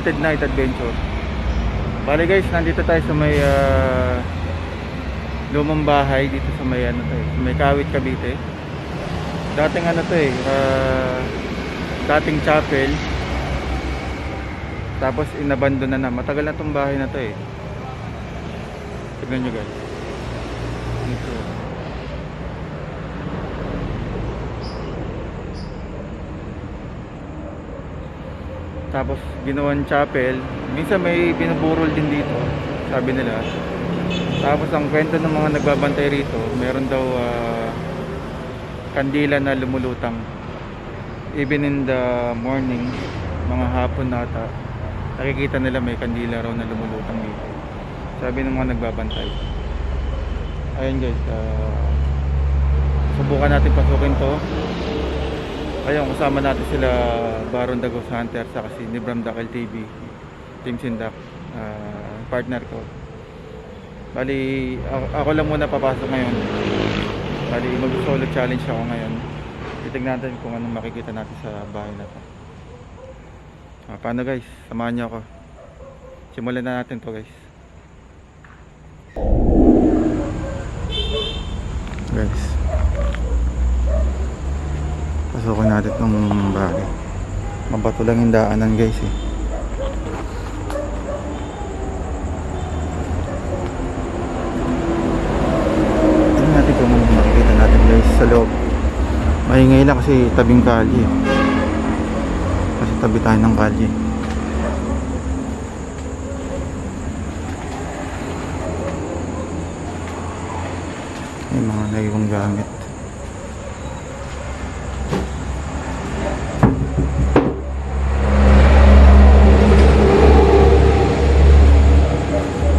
Enchanted Night Adventure. Bale guys, nandito tayo sa may lumang bahay dito sa may ano to eh, sa may Kawit, Cavite. Dating ano to eh, dating chapel. Tapos inabandon na. Matagal na tong bahay na to eh. Tignan nyo guys. Dito. Tapos ginawan chapel. Minsan may binuburol din dito, sabi nila. Tapos ang kwento ng mga nagbabantay rito, meron daw kandila na lumulutang. Even in the morning, mga hapon nata, nakikita nila may kandila raw na lumulutang dito, sabi ng mga nagbabantay. Ayun guys, subukan natin pasukin to. Ayun, kasama natin sila Baron the Ghost Hunter sa kasi ni Bram Dakal TV, Team Sindak, partner ko. Bali, ako lang muna papasok ngayon. Bali, mag-solo challenge ako ngayon. Titignan natin kung anong makikita natin sa bahay na to. Paano guys? Samahan niyo ako. Simulan na natin to guys. Guys, pasukin natin itong bahay. Mabato lang yung daanan guys eh. Tingnan natin kung anong makikita natin guys sa loob. Maingay lang kasi tabing kalye. Kasi tabi tayo ng kalye. May mga naiwang gamit.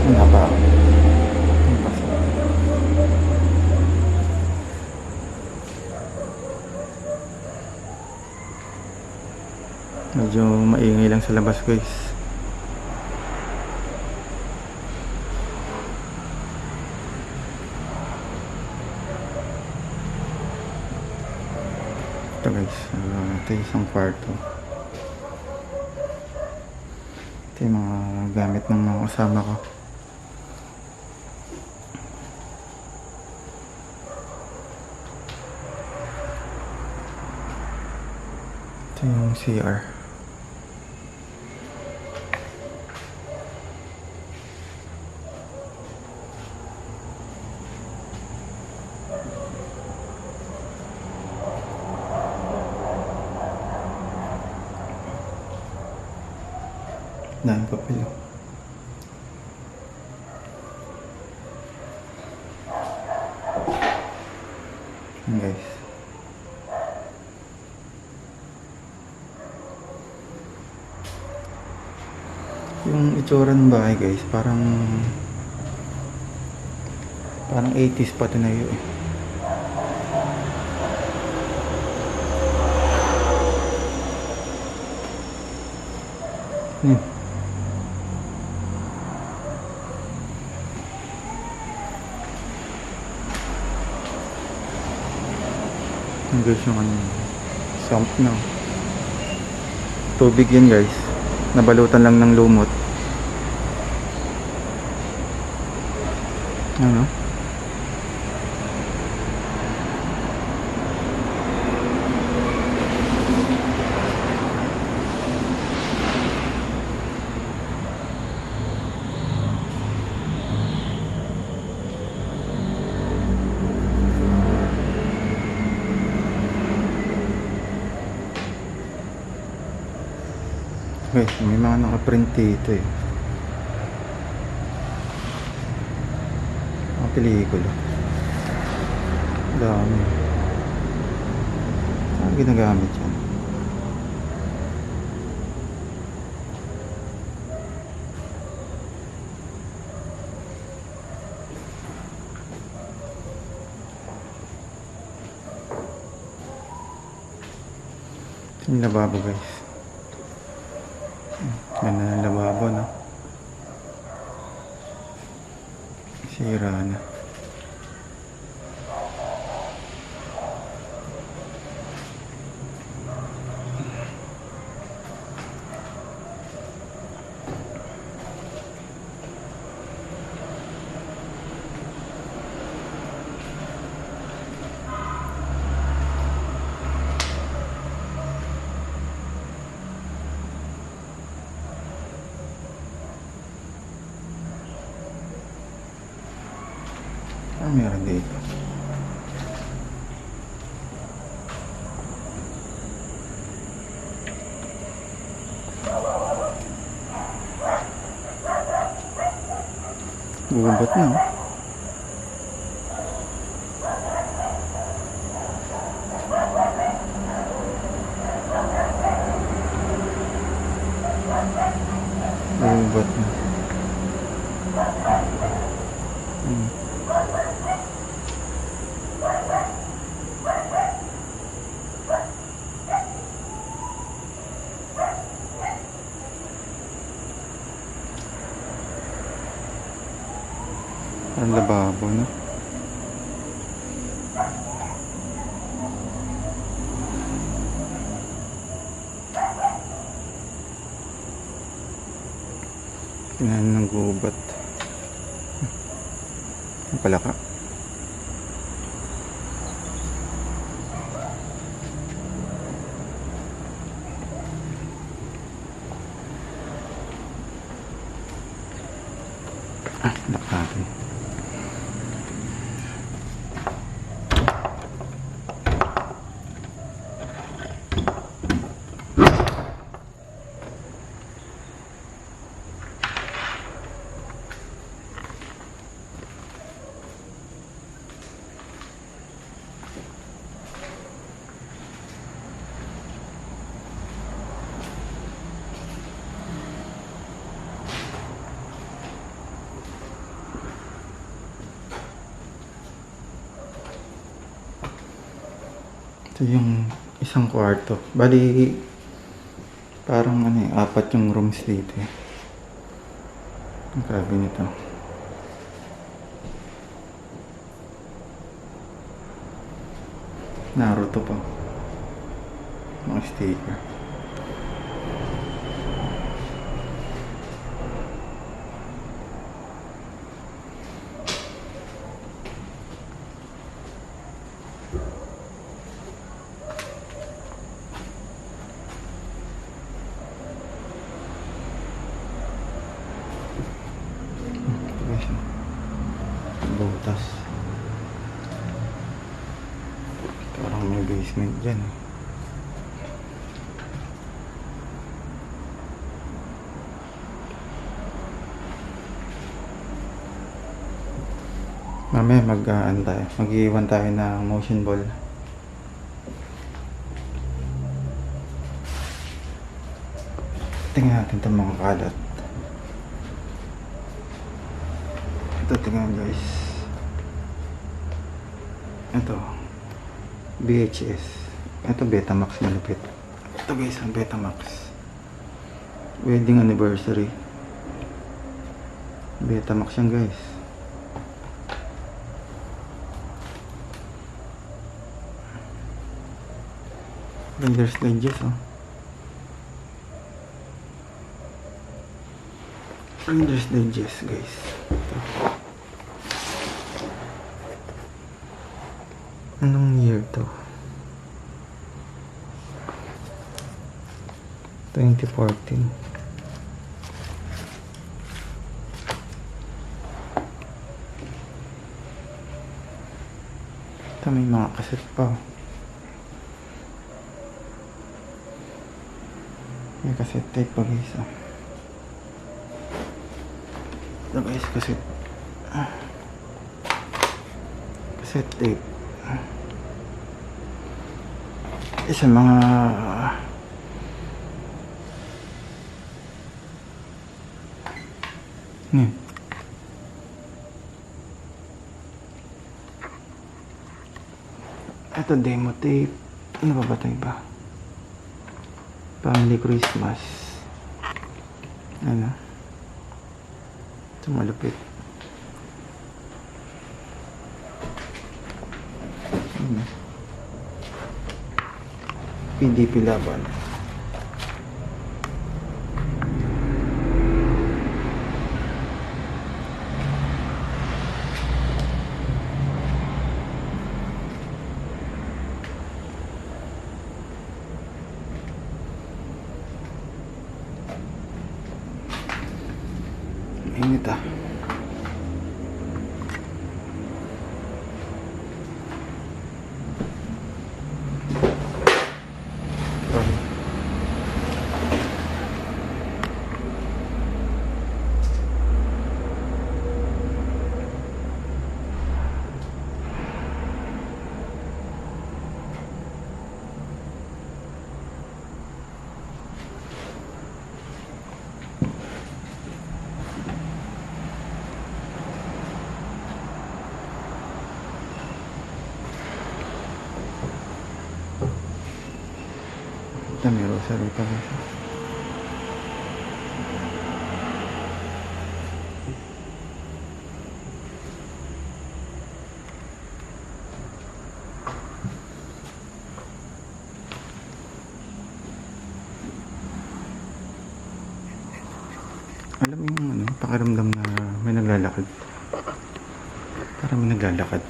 Ano pa? Medyo maingay lang sa labas guys. Ito guys, ito yung isang kwarto. Ito yung mga gamit ng mga kasama ko. Ito yung CR. Dahil papel. Guys, yung itsura ng bahay guys, parang 80s pa tinayo eh. Yung guys, yung ano, sump na tubig yan guys, nabalutan lang ng lumot. Ano? Guys, may mga nakaprint dito eh. Mga pelikula. Dami. Saan ginagamit yan? Ito yung lababo guys. Yan na ang lababo, no? Sira na. Meron dito. Gubat na. Gubat na. Ang lababo na. Kinain ng gubat. Ang palaka. Lock natin. Ito yung isang kwarto. Bali, parang ano eh, 4 yung rooms dito eh. Ang grabe nito. Naruto pa. Mga sticker. Butas. Parang may basement dyan. Mamaya mag-iwan tayo ng motion ball. Tingnan natin itong mga kalat. Ito, tingnan guys. Ito VHS. Ito Betamax, malupit. Ito guys, ang Betamax. Wedding anniversary. Betamax yan guys. Reader's Digest oh. Reader's Digest guys. Ito. Anong year to? 2014. Ito may mga cassette pa. May cassette tape pa guys. Ito guys, cassette. Cassette tape. Isa mga ito demo tape. Ano ba tayo ba? Family Christmas. Ano? Ito malupit. Ano? PDP laban. Init ah. na may rosary pa rin siya. Alam mo yung ano, pakiramdam na may naglalakad. Parang may naglalakad.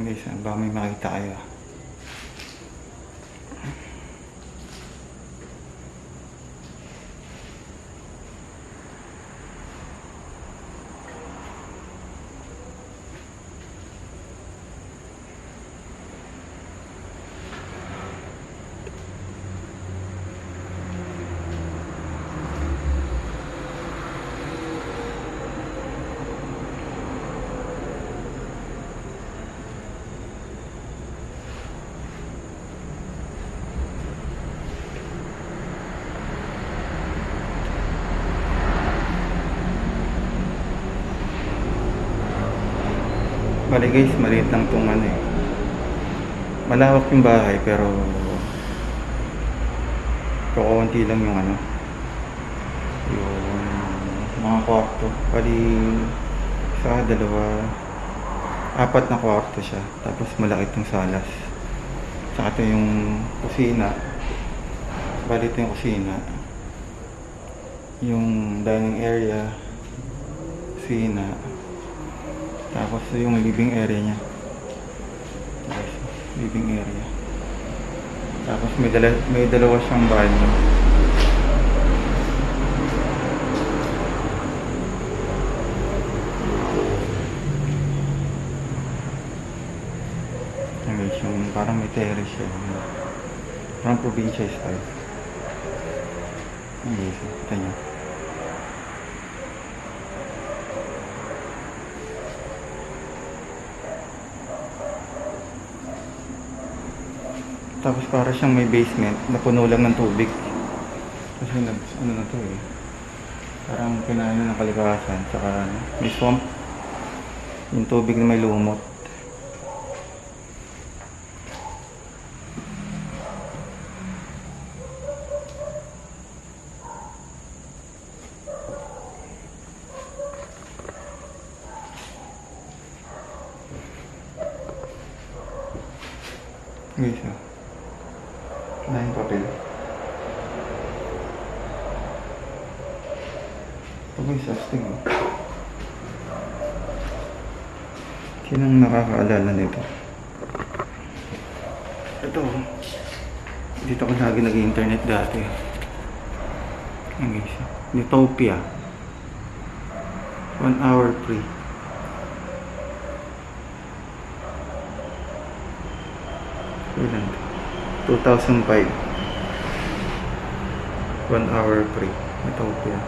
Guys, baka may makita kayo. Bali guys, maliit lang itong ano eh. Malawak yung bahay pero kukunti lang yung ano, yung mga kwarto. Bali isa, dalawa, apat na kwarto siya. Tapos malaki itong salas. Saka ito yung kusina. Bali ito yung kusina. Yung dining area, kusina. Tapos yung living area niya. Yes, living area. Tapos may dalawa siyang banyo. Guys, yung parang may terrace siya. Parang probinsya style. Guys, kita niyo. Tapos para siyang may basement na puno lang ng tubig. Kasi ano na to eh. Parang kinaano ng kalikasan. Saka may swamp. Yung tubig na may lumot. Guys, na yung papel. Ito guys, astig oh. Sinong nakakaalala nito? Ito, dito ko lagi nag-internet dati. Ayan guys, Utopia. 1 hour free. Ilan? 2005. 1 hour free. Utopia.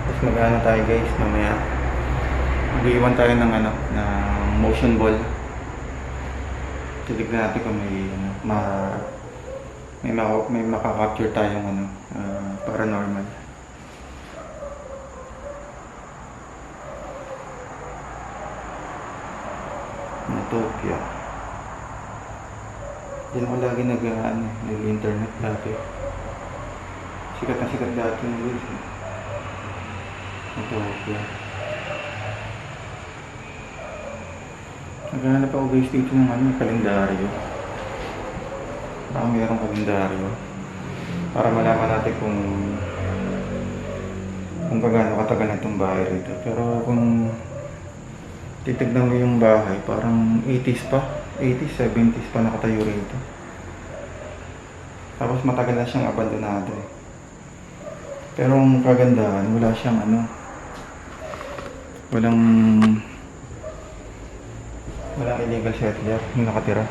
Tapos mag-ano tayo guys, mamaya mag-iwan tayo ng ano, ng motion ball. Titignan natin kung may makaka-capture tayong ano, paranormal. Utopia. Diyan ako lagi nag-internet dati. Sikat na sikat dati ng guys. Utopia. Naghahanap ako guys dito ng kalendaryo. Baka mayroong kalendaryo. Para malaman natin kung gaano katagal na itong bahay rito. Pero kung titignan mo yung bahay, parang 80s pa. 80s, 70s pa nakatayo rito. Tapos matagal na siyang abandonado eh. Pero ang kagandahan, wala siyang walang illegal settler yung nakatira.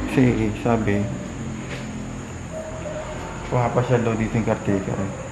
Kasi sabi, pumapasyal daw dito yung caretaker eh.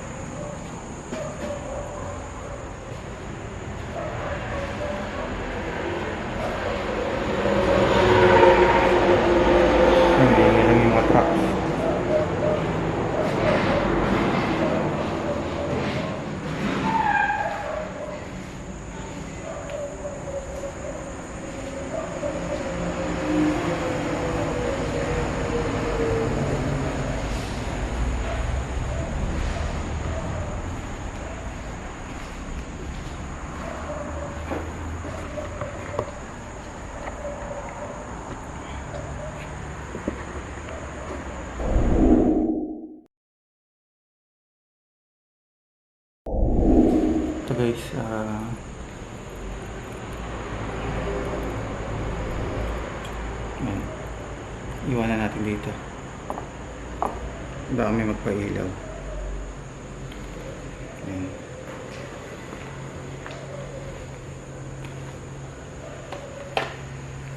Iwanan natin dito. Baka may magpailaw. Ayan.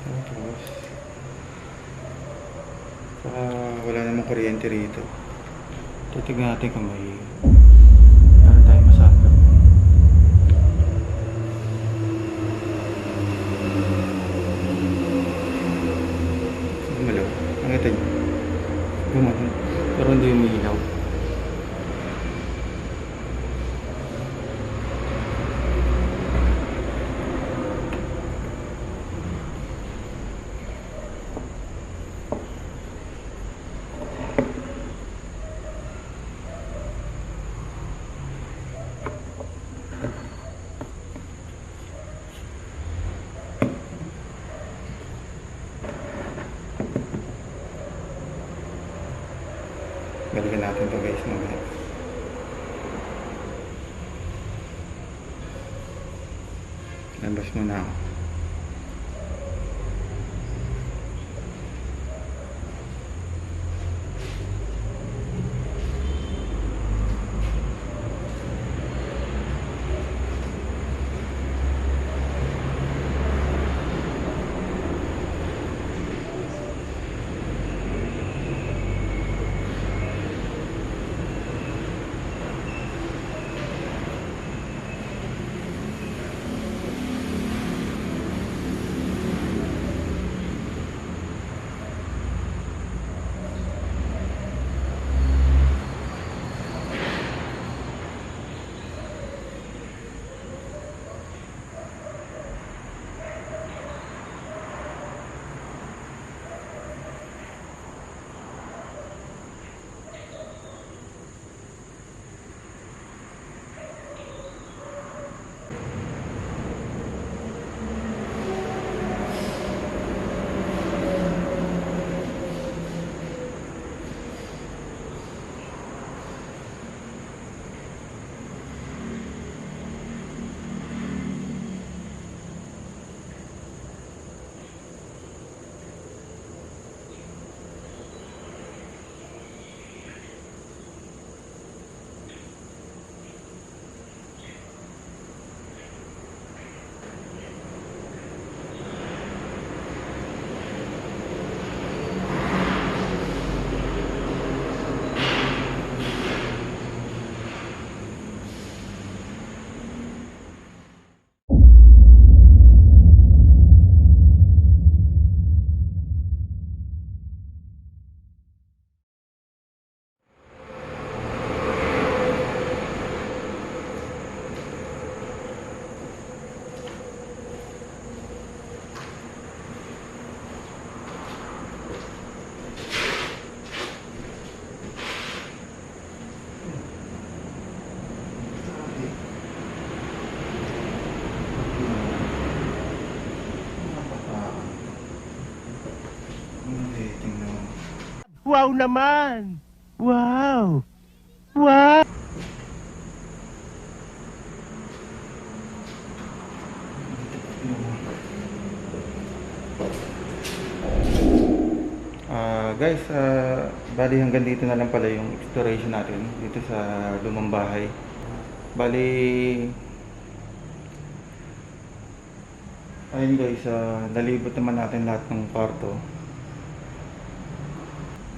Tapos, wala namang kuryente rito. Titignan natin kung may meron tayong masakap. Gumalaw. Nakita niyo? Gumalaw. Pero hindi umiilaw. Balikan natin to guys mamaya. Labas muna ako. Wow naman! Wow! Wow! Guys, bali hanggang dito na lang pala yung exploration natin dito sa lumang bahay. Bali, ayun guys, nalibot naman natin lahat ng kwarto.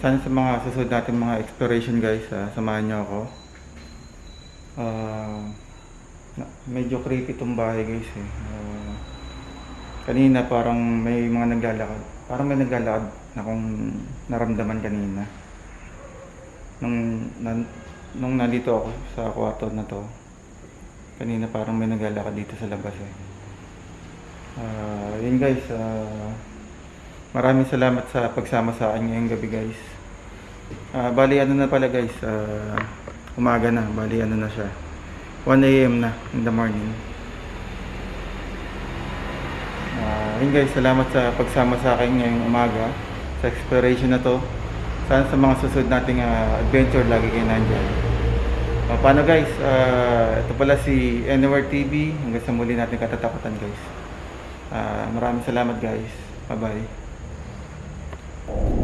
Sana sa mga susunod natin mga exploration guys, samahan nyo ako. Medyo creepy tong bahay guys eh. Kanina parang may mga naglalakad. Parang may naglalakad na kung naramdaman kanina. Nung nandito ako sa kwarto na to, kanina parang may naglalakad dito sa labas eh. Yun guys, maraming salamat sa pagsama sa akin ngayong gabi guys. Bali ano na pala guys, umaga na, bali ano na siya, 1 AM na in the morning. Yun guys, salamat sa pagsama sa akin ngayong umaga sa exploration na to. Sana sa mga susunod nating adventure lagi kayo nandyan. Paano guys, ito pala si Anywhere TV. Hanggang sa muli natin katatakutan guys. Maraming salamat guys. Bye bye.